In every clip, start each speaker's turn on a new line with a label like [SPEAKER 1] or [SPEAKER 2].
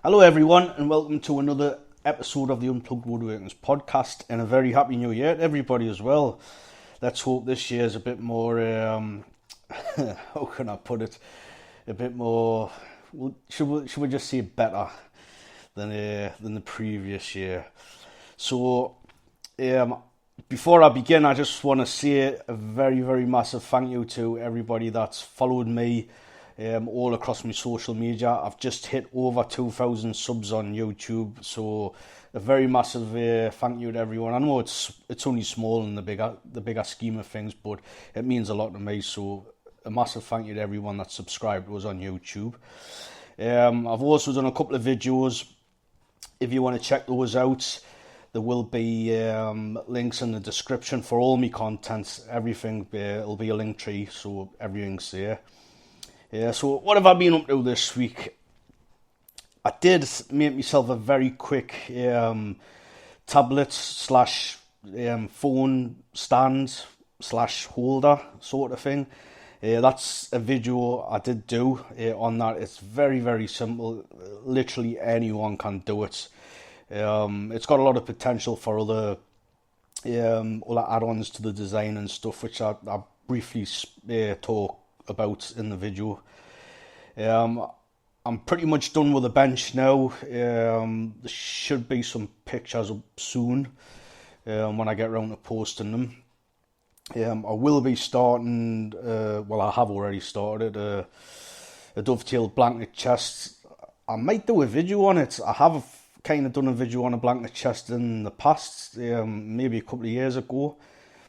[SPEAKER 1] Hello, everyone, and welcome to another episode of the Unplugged Woodworkers podcast, and a very happy new year to everybody as well. Let's hope this year's a bit more, how can I put it, a bit more, should we just say better than the previous year. So, before I begin, I just want to say a very, very massive thank you to everybody that's followed me all across my social media. I've just hit over 2,000 subs on YouTube, so a very massive thank you to everyone. I know it's only small in the bigger scheme of things, but it means a lot to me. So a massive thank you to everyone that subscribed to us on YouTube. I've also done a couple of videos. If you want to check those out, there will be links in the description for all my content. Everything, it'll be a link tree, so everything's there. So what have I been up to this week? I did make myself a very quick tablet slash phone stand slash holder sort of thing. That's a video I did do on that. It's very, very simple. Literally anyone can do it. It's got a lot of potential for other add-ons to the design and stuff, which I briefly talk about in the video. I'm pretty much done with the bench now. There should be some pictures up soon when I get around to posting them. I will be starting, I have already started a dovetail blanket chest. I might do a video on it. I have kind of done a video on a blanket chest in the past, maybe a couple of years ago,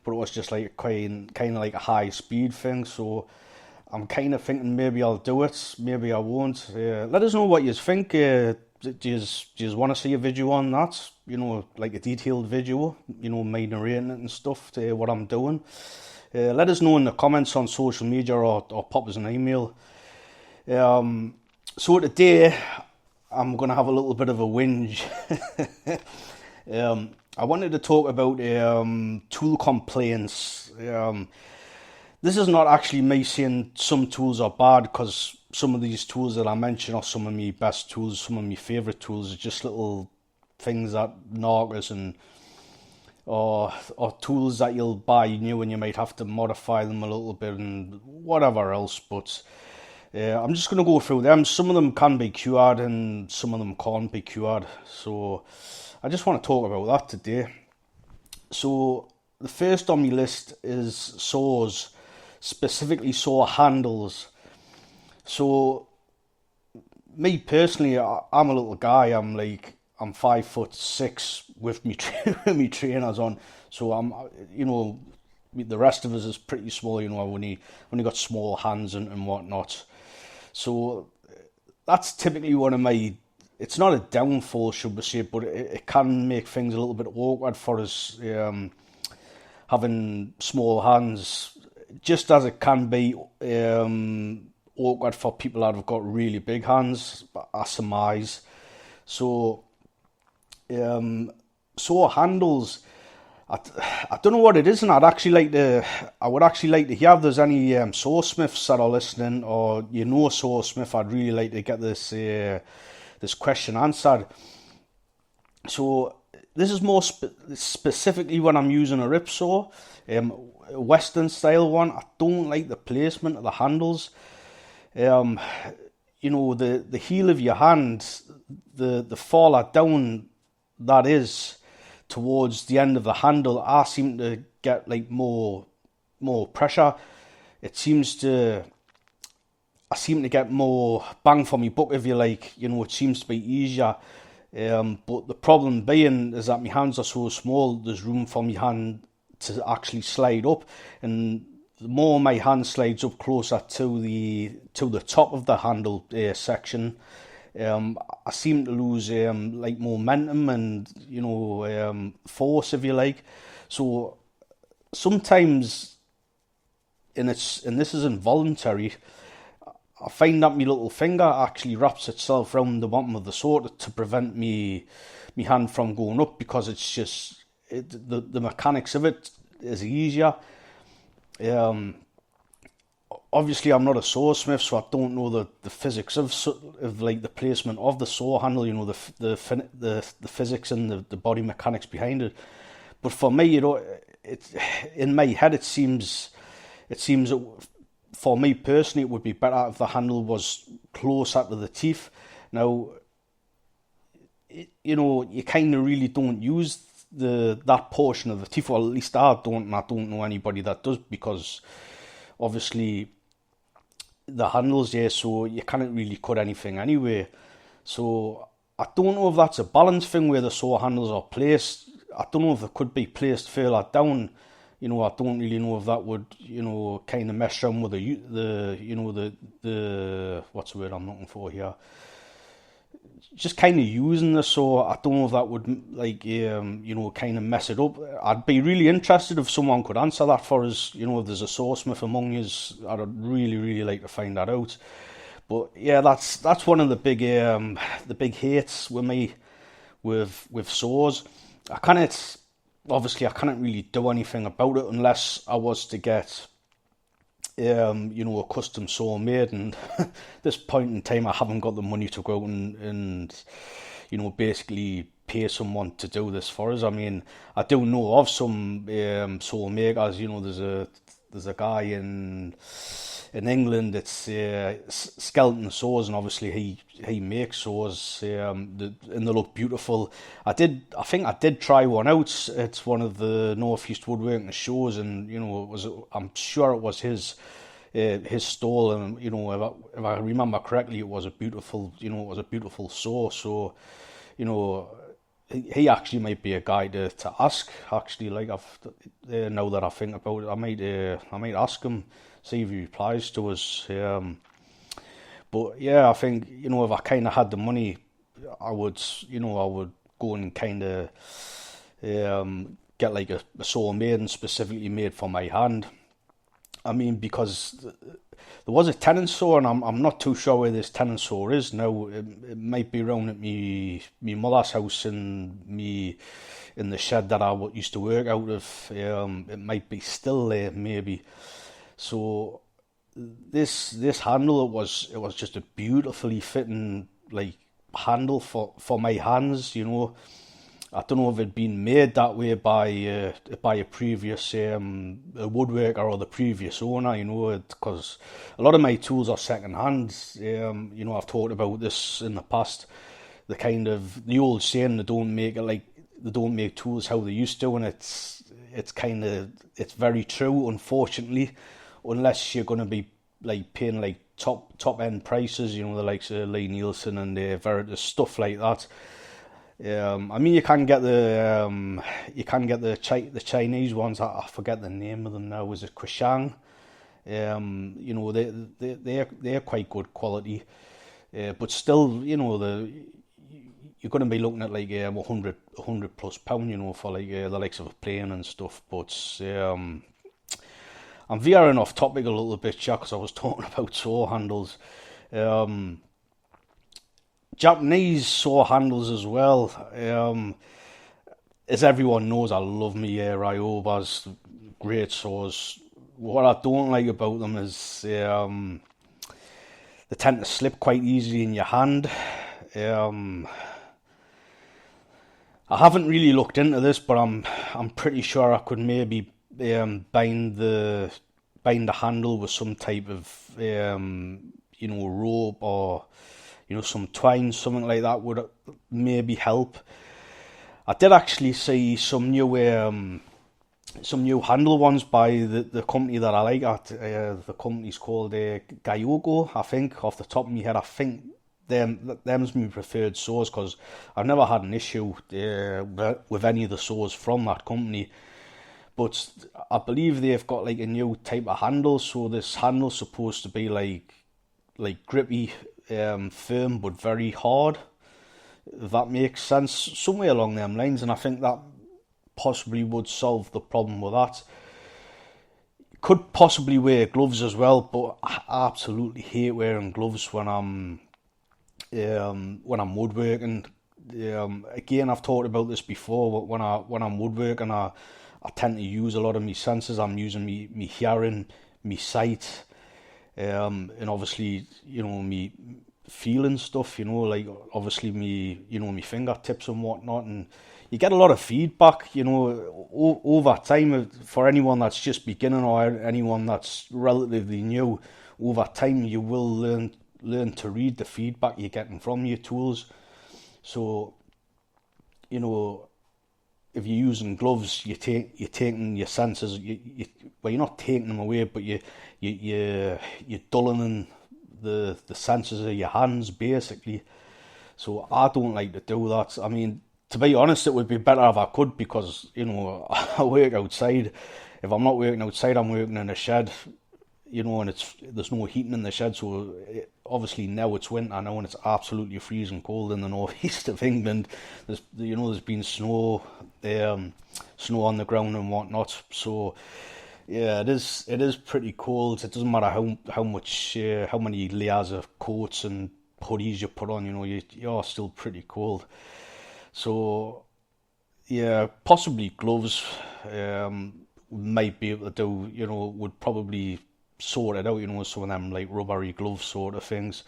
[SPEAKER 1] but it was just like kind of like a high speed thing, so I'm kind of thinking maybe I'll do it, maybe I won't. Let us know what you think. Do you want to see a video on that? You know, like a detailed video, you know, me narrating it and stuff, to what I'm doing. Let us know in the comments on social media, or pop us an email. So today, I'm going to have a little bit of a whinge. I wanted to talk about tool complaints. This is not actually me saying some tools are bad, because some of these tools that I mention are some of my best tools, some of my favourite tools. It's just little things that knockers and or tools that you'll buy new and you might have to modify them a little bit and whatever else. But I'm just going to go through them. Some of them can be cured and some of them can't be cured. So I just want to talk about that today. So the first on my list is saws, specifically saw handles. So me personally, I'm a little guy. I'm 5'6" with me trainers on. So I'm, the rest of us is pretty small. You know, I've only got small hands and whatnot. So that's typically one of my. It's not a downfall, should we say, but it can make things a little bit awkward for us having small hands. Just as it can be awkward for people that have got really big hands, I surmise. So, saw handles. I don't know what it is, and I would actually like to hear if there's any sawsmiths that are listening, or sawsmith. I'd really like to get this question answered. So this is more specifically when I'm using a rip saw, Western style one. I don't like the placement of the handles. The heel of your hand, the farther down that is towards the end of the handle, I seem to get like more pressure. I seem to get more bang for my buck, if you like. It seems to be easier. But the problem being is that my hands are so small, there's room for my hand to actually slide up, and the more my hand slides up closer to the top of the handle section, I seem to lose like momentum and force, if you like. So sometimes, and this is involuntary, I find that my little finger actually wraps itself around the bottom of the saw to prevent me hand from going up, because it's just the mechanics of it is easier. obviously I'm not a saw smith, so I don't know the physics of like the placement of the saw handle. The physics and the body mechanics behind it. But for me, it in my head it seems for me personally, it would be better if the handle was closer to the teeth. Now, you kind of really don't use that portion of the teeth, or at least I don't, and I don't know anybody that does, because obviously the handle's there, so you can't really cut anything anyway. So I don't know if that's a balance thing where the saw handles are placed. I don't know if they could be placed further down. I don't really know if that would, kind of mess around with the what's the word I'm looking for here? Just kind of using the saw. I don't know if that would kind of mess it up. I'd be really interested if someone could answer that for us. If there's a sawsmith among us, I'd really, really like to find that out. But yeah, that's one of the big hates with me with saws. I can't really do anything about it unless I was to get a custom saw made, and at this point in time I haven't got the money to go out and basically pay someone to do this for us. I mean, I do know of some saw makers. There's a guy in England. It's Skeleton Saws, and obviously he makes saws, and they look beautiful. I think I did try one out. It's one of the Northeast Woodworking shows, and I'm sure it was his stall, and if I remember correctly, it was a beautiful saw. So he actually might be a guy to ask. Actually, like now that I think about it, I might ask him, see if he replies to us. But yeah, I think if I kind of had the money, I would go and kind of get like a saw made and specifically made for my hand. I mean, because there was a tenon saw, and I'm not too sure where this tenon saw is now. It might be around at me mother's house in the shed that I used to work out of. It might be still there, maybe. So this handle, it was just a beautifully fitting like handle for my hands. I don't know if it'd been made that way by a previous a woodworker or the previous owner, because a lot of my tools are second hand. I've talked about this in the past. The old saying, they don't make tools how they used to, and it's very true, unfortunately, unless you're going to be like paying like top end prices, the likes of Lee Nielsen and Veritas, stuff like that. I mean, you can get the Chinese ones. I forget the name of them now. Was it Kushang? They're quite good quality, but still, you're going to be looking at like 100 plus pound, for like the likes of a plane and stuff. But I'm veering off topic a little bit, because I was talking about saw handles. Japanese saw handles as well. As everyone knows, I love me Ryobas, great saws. What I don't like about them is they tend to slip quite easily in your hand. I haven't really looked into this, but I'm pretty sure I could maybe bind the handle with some type of rope or some twine, something like that would maybe help. I did actually see some new handle ones by the company that I like. The company's called Gyogo, I think, off the top of my head. I think them's my preferred saws, because I've never had an issue with any of the saws from that company. But I believe they've got like a new type of handle, so this handle's supposed to be like grippy, firm but very hard, if that makes sense, somewhere along them lines, and I think that possibly would solve the problem with that. Could possibly wear gloves as well, but I absolutely hate wearing gloves when I'm woodworking. Again, I've talked about this before, but when I'm woodworking, I tend to use a lot of my senses. I'm using me hearing, me sight, And obviously, me feeling stuff, like obviously me fingertips and whatnot, and you get a lot of feedback, over time. For anyone that's just beginning or anyone that's relatively new, over time you will learn to read the feedback you're getting from your tools. So, if you're using gloves, you're taking your senses. Well, you're not taking them away, but you're dulling the senses of your hands, basically. So I don't like to do that. I mean, to be honest, it would be better if I could, because I work outside. If I'm not working outside, I'm working in a shed. And there's no heating in the shed, so obviously now it's winter now, and it's absolutely freezing cold in the northeast of England. There's been snow on the ground and whatnot. So yeah, it is pretty cold. It doesn't matter how many layers of coats and hoodies you put on. You're still pretty cold. So yeah, possibly gloves. Might be able to do. Would probably sort it out, some of them like rubbery glove sort of things.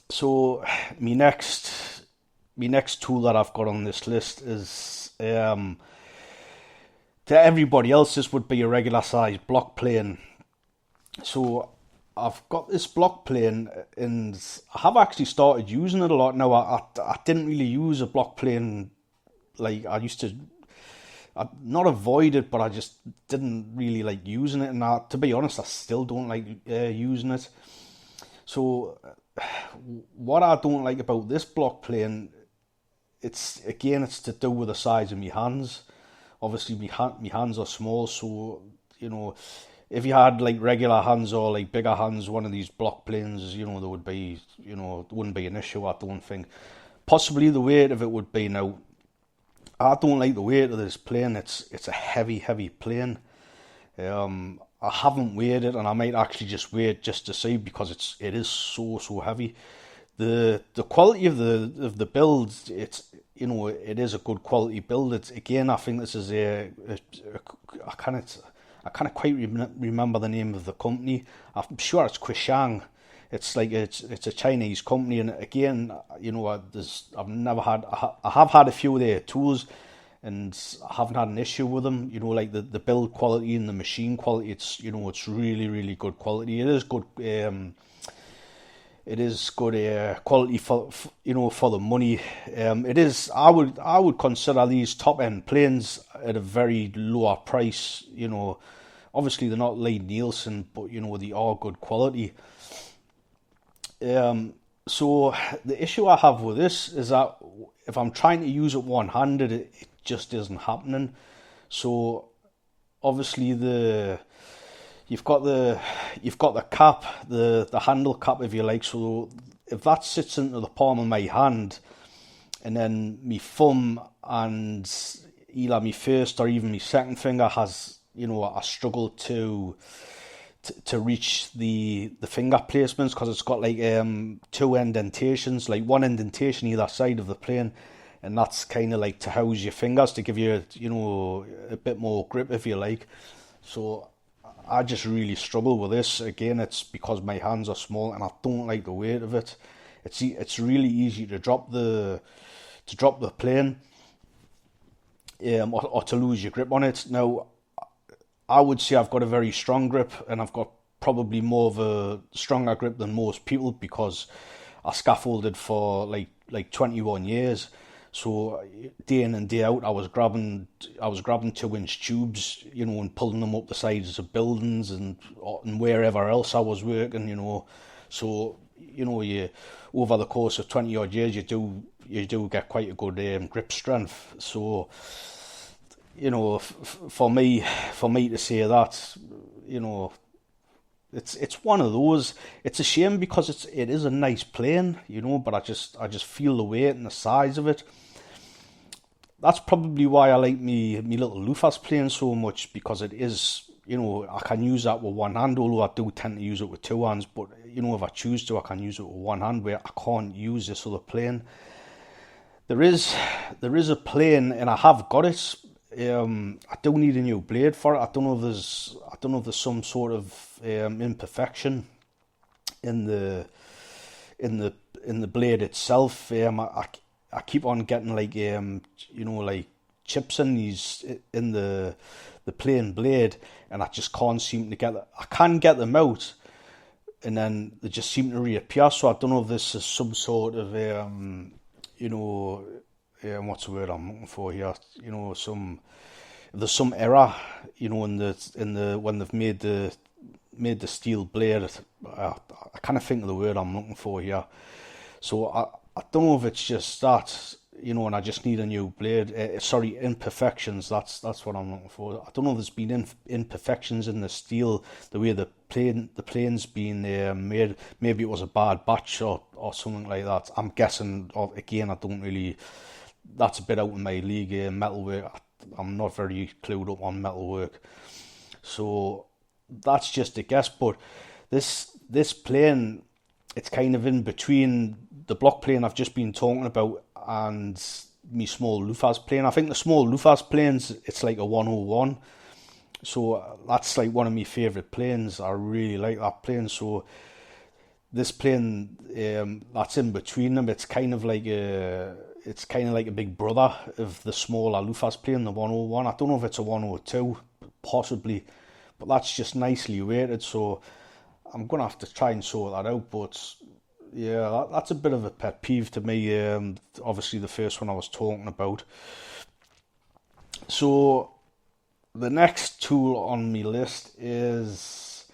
[SPEAKER 1] So my next tool that I've got on this list is, to everybody else, this would be a regular size block plane. So I've got this block plane, and I have actually started using it a lot now. I didn't really use a block plane like I used to. I not avoid it, but I just didn't really like using it. And to be honest, I still don't like using it. So what I don't like about this block plane, it's to do with the size of my hands. Obviously, my hands are small, so if you had like regular hands or like bigger hands, one of these block planes, there would be, it wouldn't be an issue. I don't think. Possibly the weight of it would be. Now, I don't like the weight of this plane. It's a heavy plane. I haven't weighed it, and I might actually just weigh it just to see, because it is so heavy. The quality of the build, it is a good quality build. It's, again, I think this is I can't quite remember the name of the company. I'm sure it's Quishang. It's like it's a Chinese company, and again, I have had a few of their tools, and I haven't had an issue with them. Like the build quality and the machine quality, it's really good quality. It is good. It is good quality for the money. It is. I would consider these top end planes at a very lower price. Obviously they're not Lee Nielsen, but they are good quality. So the issue I have with this is that if I'm trying to use it one-handed, it just isn't happening. So obviously you've got the cap, the handle cap, if you like. So if that sits into the palm of my hand, and then my thumb and either my first or even my second finger has, I struggle to reach the finger placements, because it's got like two indentations, like one indentation either side of the plane, and that's kind of like to house your fingers, to give you a bit more grip, if you like. So I just really struggle with this. Again, it's because my hands are small and I don't like the weight of it. It's really easy to drop the plane, or to lose your grip on it. Now, I would say I've got a very strong grip, and I've got probably more of a stronger grip than most people, because I scaffolded for like 21 years. So day in and day out, I was grabbing 2-inch tubes, and pulling them up the sides of buildings and wherever else I was working, So you over the course of 20 odd years, you do get quite a good grip strength. So for me to say that, it's one of those. It's a shame, because it is a nice plane, but I just feel the weight and the size of it. That's probably why I like me little Lufas plane so much, because it is, I can use that with one hand, although I do tend to use it with two hands. But if I choose to, I can use it with one hand, where I can't use this other plane. There is a plane, and I have got it. I do need a new blade for it. I don't know if there's some sort of imperfection in the in the in the blade itself. I keep on getting like like chips in the plain blade, and I just can't seem to get. I can get them out, and then they just seem to reappear. So I don't know if this is some sort of what's the word I'm looking for here? There's some error, in the when they've made the steel blade. I kind of think of the word I'm looking for here. So I don't know if it's just that, and I just need a new blade. Imperfections. That's what I'm looking for. I don't know if there's been imperfections in the steel, the way the plane's been made. Maybe it was a bad batch or something like that. I'm guessing. Again, I don't really. That's a bit out of my league. Metalwork. I'm not very clued up on metalwork, so that's just a guess. But this plane, it's kind of in between the block plane I've just been talking about and me small Lufas plane. I think the small Lufas planes, it's like a 101. So that's like one of my favourite planes. I really like that plane. So this plane that's in between them, it's kind of like a big brother of the smaller Lufas plane, the 101. I don't know if it's a 102, possibly, but that's just nicely weighted. So I'm gonna have to try and sort that out. But yeah, that's a bit of a pet peeve to me. Obviously, the first one I was talking about. So the next tool on my list is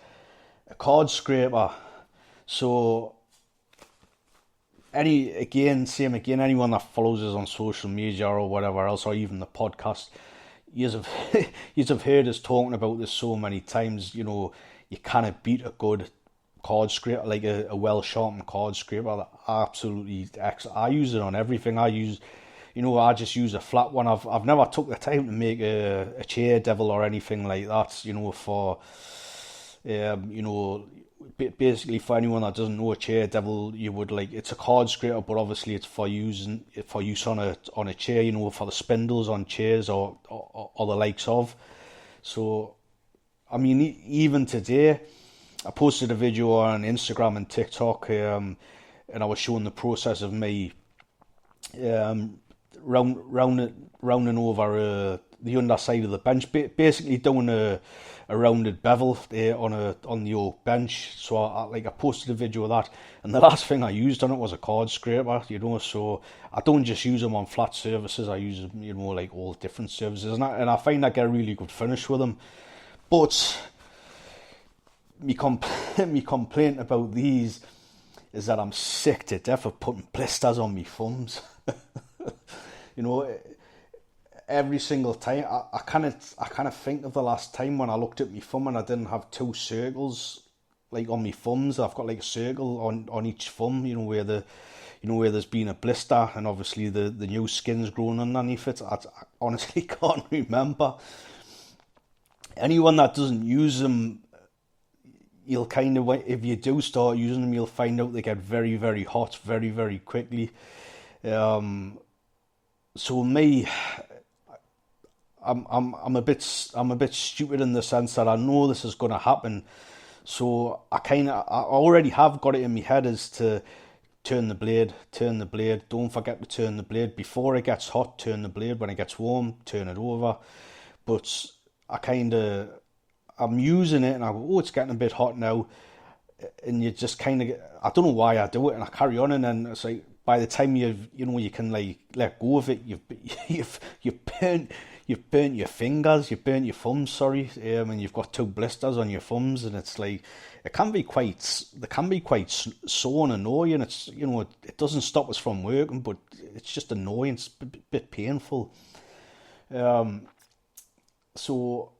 [SPEAKER 1] a card scraper. So anyone that follows us on social media or whatever else, or even the podcast, you have heard us talking about this so many times. You kind of beat a good card scraper, like a well sharpened card scraper. That absolutely excellent. I use it on everything. I just use a flat one. I've never took the time to make a chair devil or anything like that. Basically, for anyone that doesn't know, a chair devil, it's a card scraper, but obviously it's for use on a chair, for the spindles on chairs or the likes of. So, I mean, even today, I posted a video on Instagram and TikTok, and I was showing the process of me rounding over the underside of the bench, basically doing a rounded bevel on the oak bench. So I posted a video of that, and the last thing I used on it was a card scraper. So I don't just use them on flat surfaces. I use them, like all different surfaces, and I find I get a really good finish with them. But me complaint about these is that I'm sick to death of putting blisters on my thumbs. Every single time, I kind of think of the last time when I looked at my thumb and I didn't have two circles like on my thumbs. I've got like a circle on each thumb, where there's been a blister, and obviously the new skin's grown underneath it. I honestly can't remember. Anyone that doesn't use them, you'll kind of, if you do start using them, you'll find out they get very, very hot very, very quickly. So me, I'm a bit stupid in the sense that I know this is going to happen. So I already have got it in my head as to turn the blade. Don't forget to turn the blade before it gets hot. Turn the blade when it gets warm. Turn it over. But I'm using it and I go, oh, it's getting a bit hot now. And you just kind of, I don't know why I do it, and I carry on, and then it's like, by the time you can like let go of it, you've burnt your fingers, you've burnt your thumbs, and you've got two blisters on your thumbs, and it's like, they can be quite sore and annoying. It's, it doesn't stop us from working, but it's just annoying. It's a bit painful. So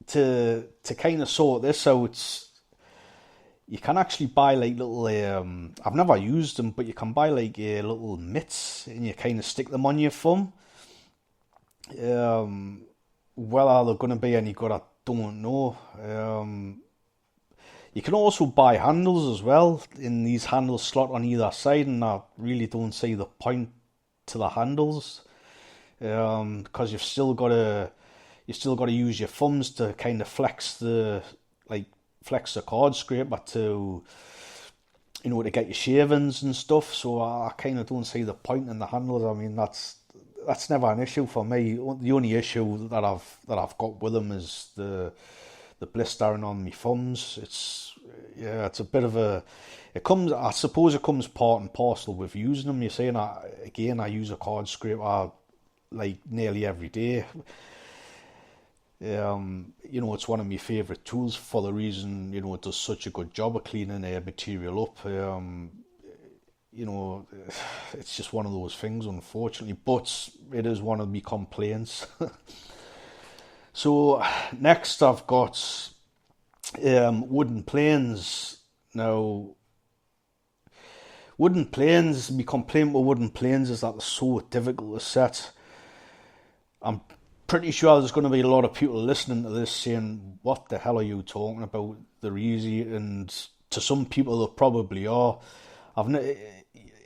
[SPEAKER 1] to kind of sort this out, you can actually buy like little, I've never used them, but you can buy like little mitts, and you kind of stick them on your thumb. Whether they're going to be any good, I don't know. You can also buy handles as well, and these handles slot on either side, and I really don't see the point to the handles. because you've still got to use your thumbs to kind of flex the card scraper to to get your shavings and stuff. So I kind of don't see the point in the handles. I mean, that's never an issue for me. The only issue that I've got with them is the blistering on my thumbs. It's a bit of a. I suppose it comes part and parcel with using them. You're saying, I use a card scraper like nearly every day. It's one of my favourite tools for the reason, it does such a good job of cleaning air material up. It's just one of those things, unfortunately, but it is one of my complaints. So next I've got wooden planes. Now, wooden planes, my complaint with wooden planes is that they're so difficult to set. I'm pretty sure there's going to be a lot of people listening to this saying, what the hell are you talking about? They're easy, and to some people they probably are.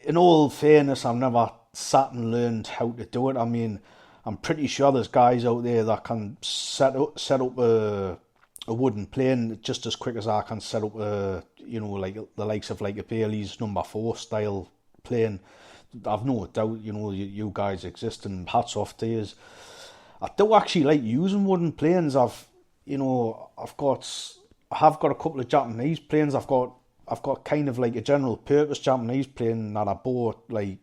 [SPEAKER 1] In all fairness, I've never sat and learned how to do it. I mean, I'm pretty sure there's guys out there that can set up a wooden plane just as quick as I can set up like the likes of like a Bailey's number 4 style plane. I've no doubt, you guys exist, and hats off to you. I do actually like using wooden planes. I have got a couple of Japanese planes. I've got kind of like a general purpose Japanese plane that I bought like,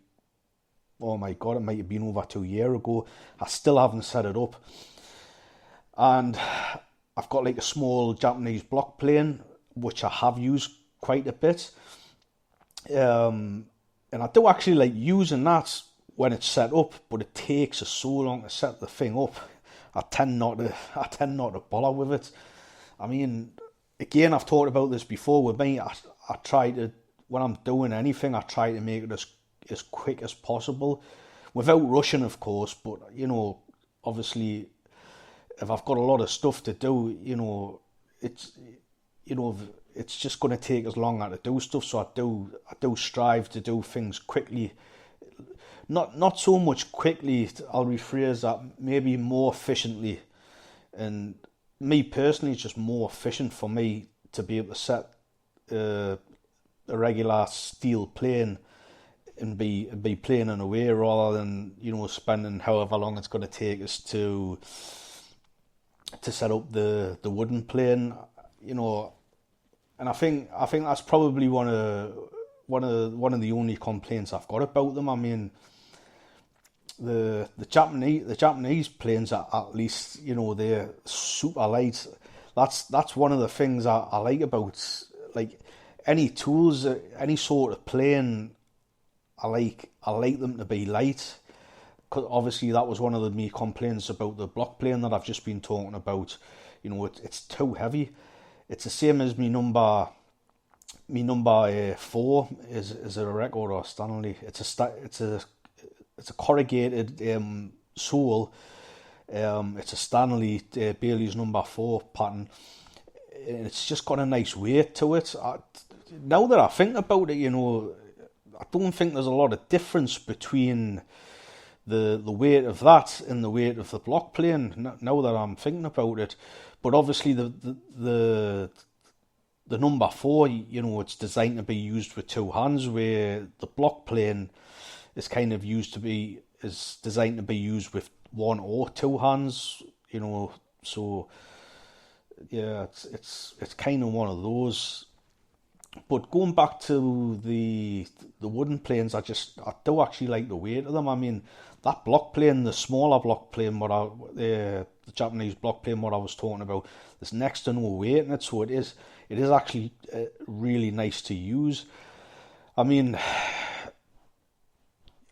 [SPEAKER 1] oh my god, it might have been over 2 years ago. I still haven't set it up. And I've got like a small Japanese block plane, which I have used quite a bit. And I do actually like using that when it's set up, but it takes us so long to set the thing up. I tend not to bother with it. I mean, again, I've talked about this before with me. I try to, when I'm doing anything, I try to make it as quick as possible, without rushing, of course. But obviously, if I've got a lot of stuff to do, it's just going to take as long as to do stuff. So I do strive to do things quickly. Not so much quickly, I'll rephrase that, maybe more efficiently. And me personally, it's just more efficient for me to be able to set a regular steel plane and be planing away, rather than spending however long it's going to take us to set up the wooden plane. And I think that's probably one of the only complaints I've got about them. I mean, the Japanese planes are, at least they're super light. That's one of the things I like about, like, any tools, any sort of plane. I like them to be light, because obviously that was one of my complaints about the block plane that I've just been talking about. It's too heavy. It's the same as me number 4 is a record or Stanley. It's a corrugated sole. It's a Stanley Bailey's number 4 pattern. It's just got a nice weight to it. Now that I think about it, I don't think there's a lot of difference between the weight of that and the weight of the block plane. Now that I'm thinking about it, but obviously the number 4, it's designed to be used with 2 hands, where the block plane is designed to be used with 1 or 2 hands. So yeah, it's kind of one of those. But going back to the wooden planes, I do actually like the weight of them. I mean, that block plane, the smaller block plane, the Japanese block plane, what I was talking about, there's next to no weight in it, so it is actually really nice to use. I mean,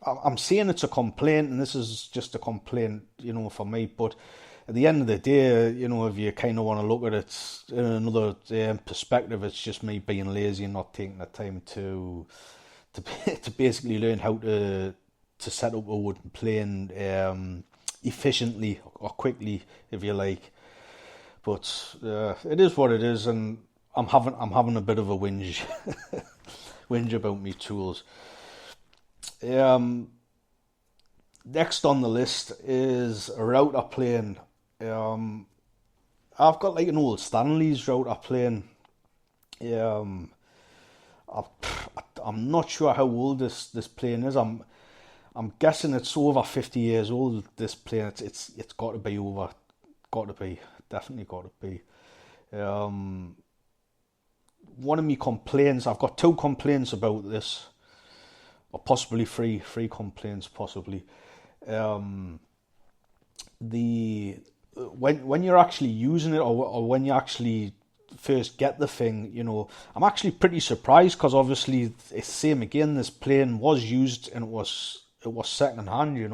[SPEAKER 1] I'm saying it's a complaint, and this is just a complaint, for me, but at the end of the day, if you kind of want to look at it in another perspective, it's just me being lazy and not taking the time to basically learn how to set up a wooden plane efficiently or quickly, if you like. But it is what it is, and I'm having a bit of a whinge whinge about me tools. Next on the list is a router plane. Um, I've got like an old Stanley's router plane. Um, I, I'm not sure how old this plane is. I'm guessing it's over 50 years old. This plane, it's got to be over, got to be, definitely got to be. Um, One of my complaints, I've got two complaints about this, or possibly three complaints, possibly. Um, the when you're actually using it, or when you actually first get the thing, I'm actually pretty surprised because obviously it's same again. This plane was used and it was second hand,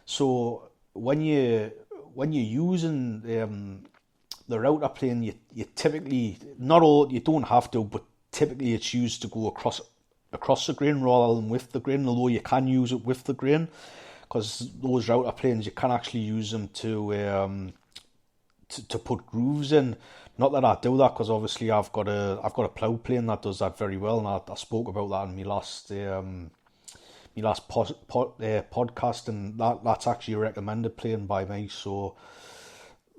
[SPEAKER 1] So when you're using the router plane, you typically, not all, you don't have to, but typically it's used to go across the grain rather than with the grain. Although you can use it with the grain, because those router planes you can actually use them to put grooves in. Not that I do that, because obviously I've got a plough plane that does that very well, and I spoke about that in my last podcast, and that's actually a recommended plane by me. So,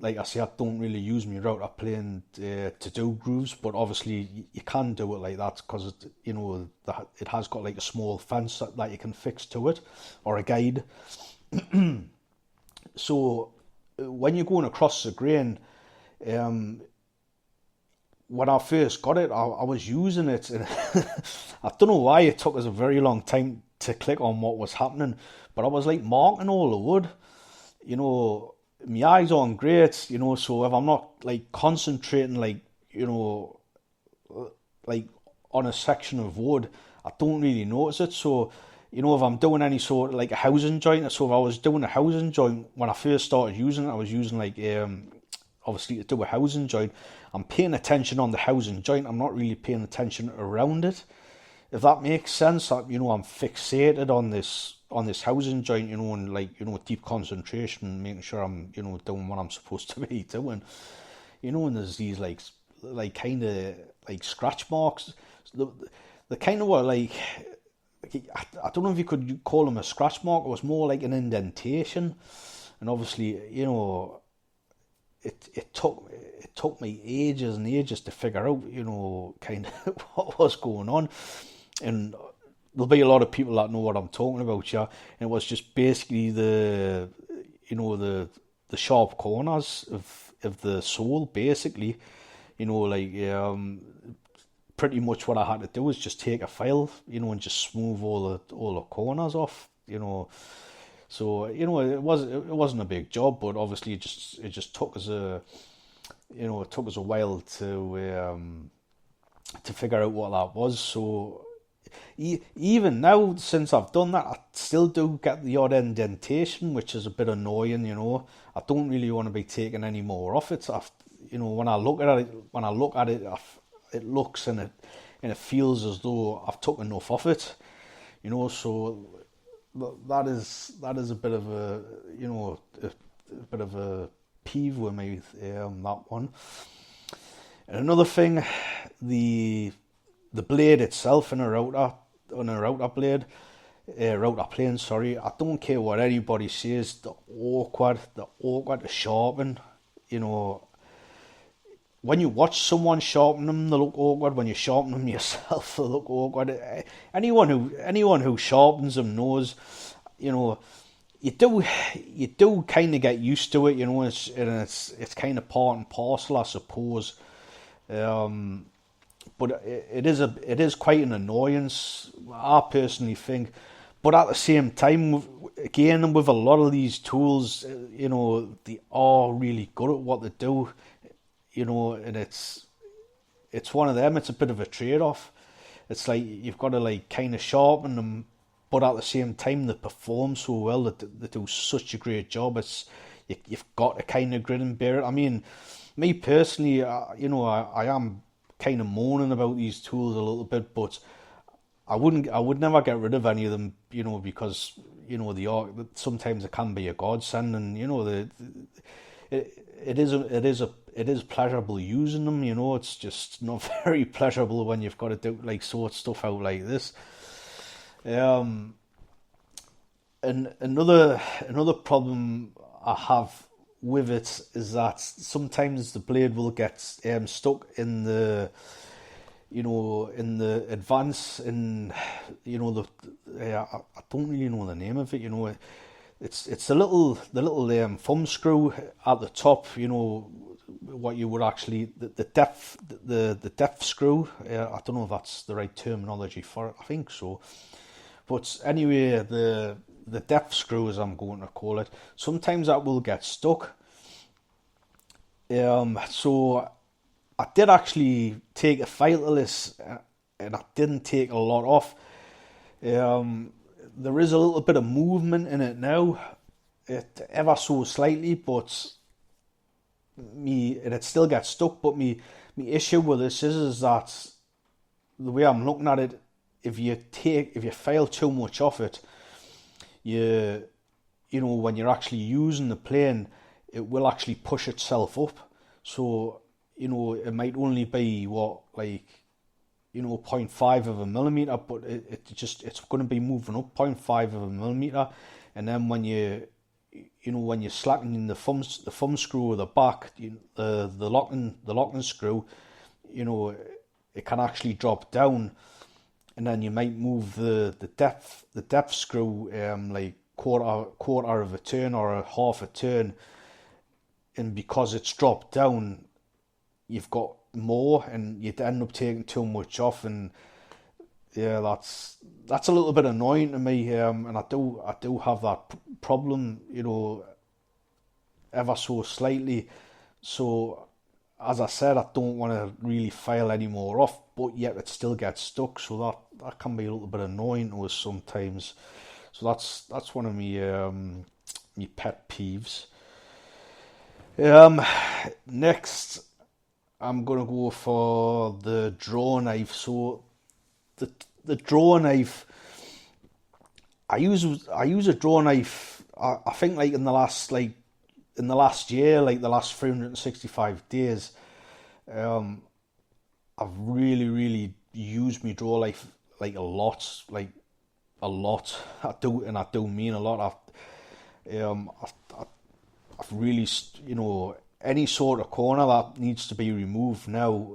[SPEAKER 1] like I say, I don't really use my router plane to do grooves, but obviously you can do it like that because it has got like a small fence that you can fix to it, or a guide. So when you're going across the grain, um, when I first got it, I was using it, and I don't know why it took us a very long time to click on what was happening, but I was like marking all the wood, my eyes aren't great, so if I'm not like concentrating, like on a section of wood, I don't really notice it. So, if I'm doing any sort of like a housing joint, so if I was doing a housing joint when I first started using it, I was using like obviously to do a housing joint. I'm paying attention on the housing joint. I'm not really paying attention around it. If that makes sense, I'm fixated on this housing joint, and deep concentration, making sure I'm doing what I'm supposed to be doing. And there's these like kind of like scratch marks. The kind of what I don't know if you could call them a scratch mark. It was more like an indentation, and obviously it took me ages and ages to figure out kind of what was going on. And there'll be a lot of people that know what I'm talking about, yeah. And it was just basically the sharp corners of the sole, basically. Pretty much what I had to do was just take a file, and just smooth all the corners off, So it wasn't a big job, but obviously it just took us a while to figure out what that was. So even now, since I've done that, I still do get the odd indentation, which is a bit annoying. I don't really want to be taking any more off it. When I look at it, it looks and it feels as though I've took enough off it. So that is a bit of a bit of a peeve with me, that one. And another thing, the blade itself in a router blade, router plane, sorry. I don't care what anybody says. They're awkward to sharpen. When you watch someone sharpen them, they look awkward. When you sharpen them yourself, they look awkward. Anyone who sharpens them knows, you do kind of get used to it. It's kind of part and parcel, I suppose. But it is quite an annoyance, I personally think. But at the same time, again, with a lot of these tools, they are really good at what they do, and it's one of them. It's a bit of a trade-off. It's like you've got to like kind of sharpen them, but at the same time, they perform so well that they do such a great job. You've got to kind of grin and bear it. I mean, me personally, I am kind of moaning about these tools a little bit, but I would never get rid of any of them, because they are, sometimes it can be a godsend, and it is pleasurable using them. It's just not very pleasurable when you've got to do like sort stuff out like this. And another problem I have with it is that sometimes the blade will get stuck in the in the advance in I don't really know the name of it. It's the little thumb screw at the top. What you would actually the depth screw. I don't know if that's the right terminology for it. I think so. But anyway, the depth screw, as I'm going to call it, sometimes that will get stuck. So I did actually take a file of this, and I didn't take a lot off. There is a little bit of movement in it now, ever so slightly, but and it still gets stuck. But me issue with this is that the way I'm looking at it, if you file too much off it, when you're actually using the plane, it will actually push itself up. So it might only be 0.5 of a millimeter, but it's going to be moving up 0.5 of a millimeter, and then when you're slackening the thumb screw at the back, the locking screw, it can actually drop down, and then you might move the depth screw like quarter of a turn or a half a turn, and because it's dropped down, you've got more, and you'd end up taking too much off, and yeah, that's a little bit annoying to me, and I do have that problem, ever so slightly. So as I said, I don't want to really file any more off, but yet it still gets stuck, so that can be a little bit annoying to us sometimes. So that's one of my pet peeves. Next, I'm gonna go for the draw knife. So the draw knife, I use a draw knife. I think in the last year, like the last 365 days, I've really used my draw knife a lot, I do mean a lot. I've really, any sort of corner that needs to be removed now,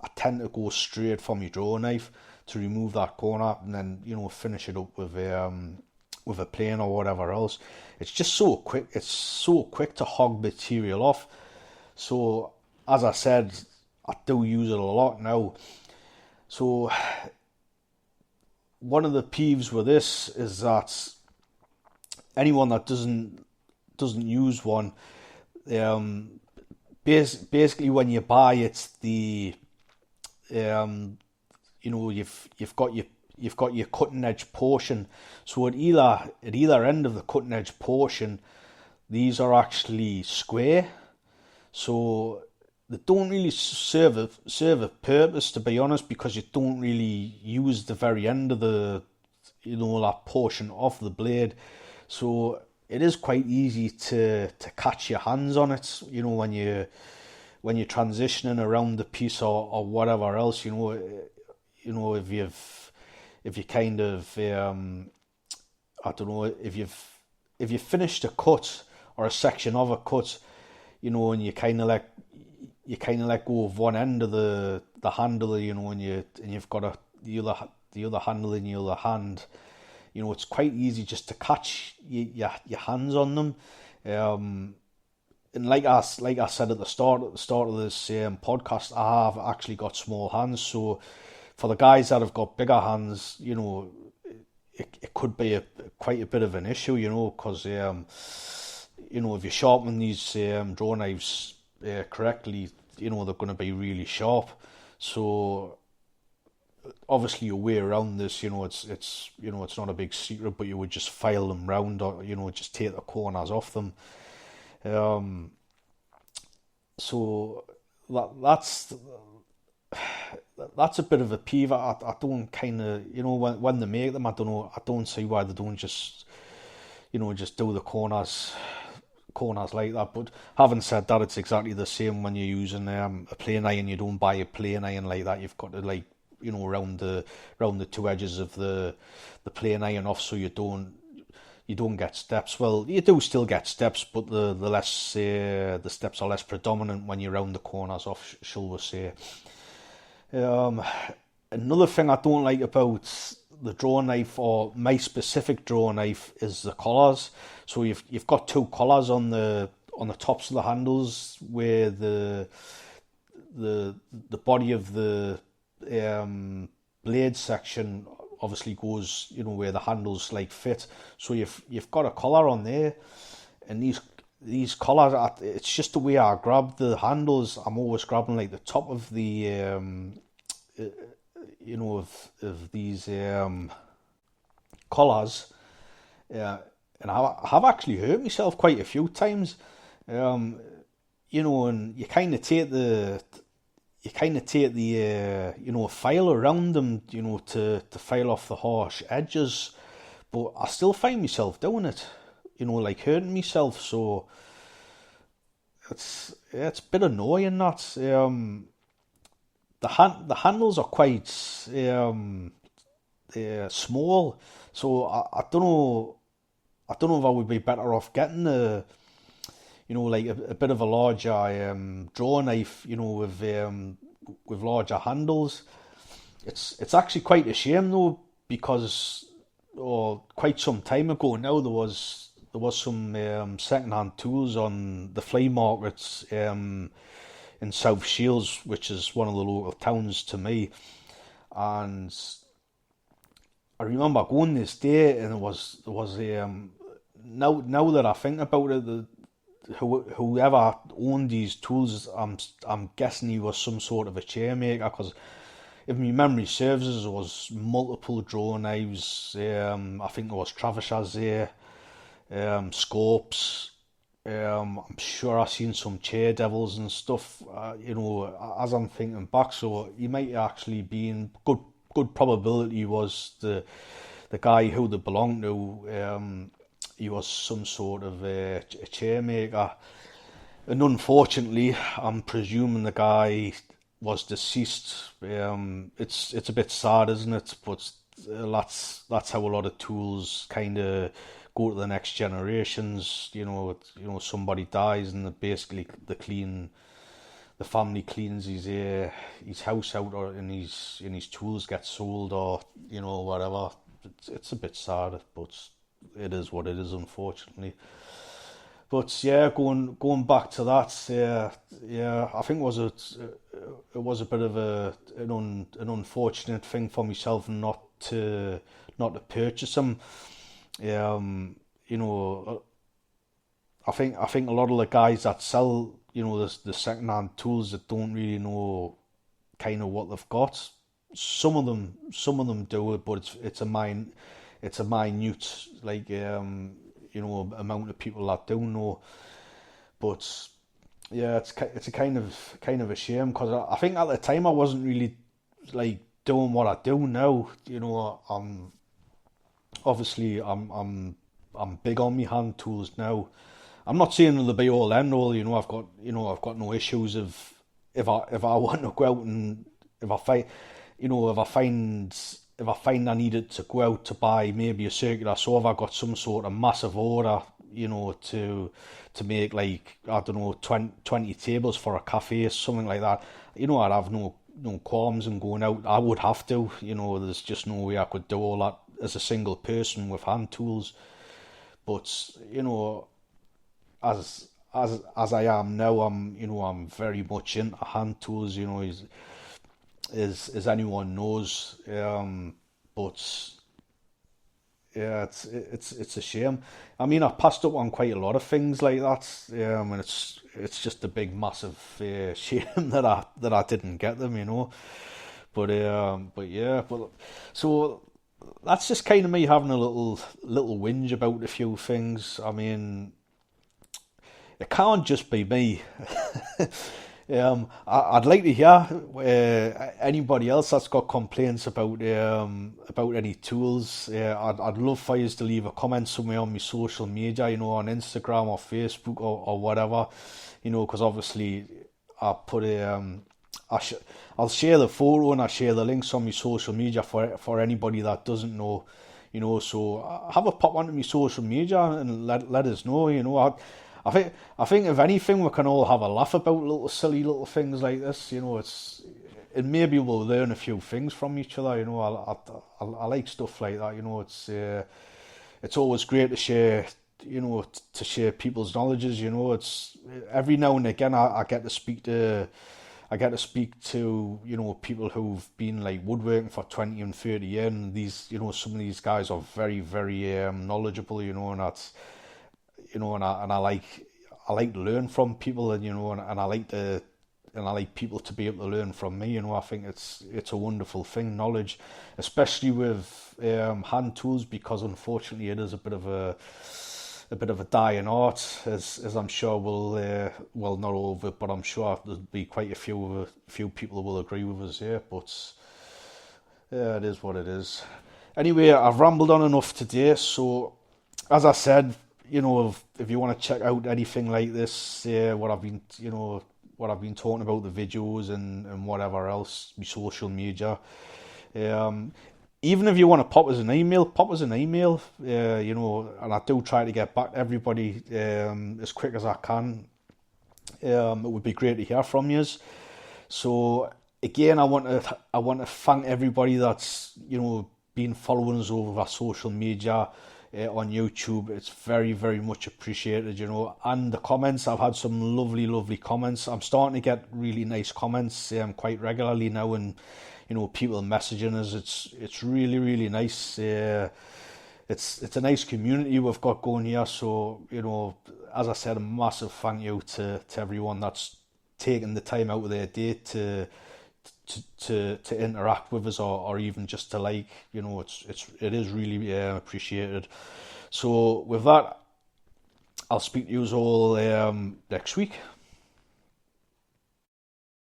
[SPEAKER 1] I tend to go straight for my draw knife to remove that corner, and then finish it up with a plane or whatever else. It's just so quick. It's so quick to hog material off. So as I said, I do use it a lot now. So one of the peeves with this is that anyone that doesn't use one, basically when you buy it, you've got your cutting edge portion. So at either end of the cutting edge portion, these are actually square. So they don't really serve a purpose, to be honest, because you don't really use the very end of that portion of the blade. So it is quite easy to catch your hands on it, when you're transitioning around the piece or whatever else, if you kind of I don't know, if you've finished a cut or a section of a cut, and you kind of let go of one end of the handle, and you've got the other handle in your other hand. It's quite easy just to catch your hands on them. And like I said at the start of this podcast, I have actually got small hands. So for the guys that have got bigger hands, it could be quite a bit of an issue, because if you sharpen these draw knives correctly, they're going to be really sharp. So obviously your way around this, it's not a big secret, but you would just file them round, or just take the corners off them. So that's a bit of a peeve. I don't kind of, when they make them, I don't see why they don't just do the corners like that. But having said that, it's exactly the same when you're using a plane iron. You don't buy a plane iron like that. You've got to around the two edges of the plane iron off, so you don't get steps. Well, you do still get steps, but the steps are less predominant when you round the corners off, shall we say. Another thing I don't like about the draw knife, or my specific draw knife, is the collars. So you've got two collars on the tops of the handles, where the body of the blade section obviously goes, where the handles like fit. So you've got a collar on there, and these collars, it's just the way I grab the handles. I'm always grabbing like the top of the of these collars, and I have actually hurt myself quite a few times. And you kind of take the file around them, to file off the harsh edges, but I still find myself doing it, like hurting myself. So it's a bit annoying, that. The handles are quite small, so I don't know if I would be better off getting like a bit of a larger draw knife, with larger handles. It's actually quite a shame though, because quite some time ago now, there was some second-hand tools on the flea markets in South Shields, which is one of the local towns to me, and I remember going this day, and there was now that I think about it, whoever owned these tools, I'm guessing he was some sort of a chair maker, because if my memory serves, there was multiple draw knives. I think there was Travishers there, scopes. I'm sure I've seen some chair devils and stuff. As I'm thinking back, so he might actually be in good probability was the guy who they belonged to. He was some sort of a chair maker, and unfortunately, I'm presuming the guy was deceased. It's a bit sad, isn't it? But that's how a lot of tools kind of go to the next generations. Somebody dies, and the family cleans his house out, and his tools get sold, or whatever. It's a bit sad, but it is what it is, unfortunately. But yeah, going back to that, I think it was a bit of an unfortunate thing for myself not to purchase them. I think a lot of the guys that sell the second hand tools, that don't really know kind of what they've got. Some of them do it, but it's a minute amount of people that do know. But yeah, it's a kind of a shame, because I think at the time I wasn't really like doing what I do now. I'm big on my hand tools now. I'm not saying they'll be all end all. I've got no issues if I want to go out, and if I find I needed to go out to buy maybe a circular saw, if I got some sort of massive order, to make like, I don't know, 20 tables for a cafe or something like that, I'd have no qualms in going out. I would have to, there's just no way I could do all that as a single person with hand tools. But as I am now, I'm very much into hand tools, as anyone knows. But yeah, it's a shame. I mean, I passed up on quite a lot of things like that, and it's just a big massive shame that I didn't get them, But yeah, so that's just kind of me having a little whinge about a few things. I mean, it can't just be me. I'd like to hear anybody else that's got complaints about any tools. I'd love for you to leave a comment somewhere on my social media, on Instagram or Facebook or whatever, because obviously I I'll share the photo and I'll share the links on my social media for anybody that doesn't know, so have a pop onto my social media and let us know, I think if anything we can all have a laugh about little silly little things like this, and maybe we'll learn a few things from each other, I like stuff like that, it's always great to share, to share people's knowledges, it's every now and again I get to speak to people who've been like woodworking for 20 and 30 years, and these, some of these guys are very, very knowledgeable, and that's, and I like to learn from people, and and I like people to be able to learn from me. I think it's a wonderful thing, knowledge, especially with hand tools, because unfortunately it is a bit of a dying art, as I'm sure well, not all of it, but I'm sure there'll be quite a few people who will agree with us here. But it is what it is. Anyway, I've rambled on enough today. So, as I said, if you want to check out anything like this, what I've been talking about, the videos and whatever else, my social media. Even if you want to pop us an email, and I do try to get back to everybody as quick as I can. It would be great to hear from you. So again, I want to thank everybody that's been following us over our social media on YouTube. It's very, very much appreciated, and the comments. I've had some lovely, lovely comments. I'm starting to get really nice comments quite regularly now, and people messaging us. It's really, really nice. It's a nice community we've got going here. So as I said, a massive thank you to everyone that's taking the time out of their day to interact with us, or even just to like. It is really appreciated. So with that, I'll speak to you all next week.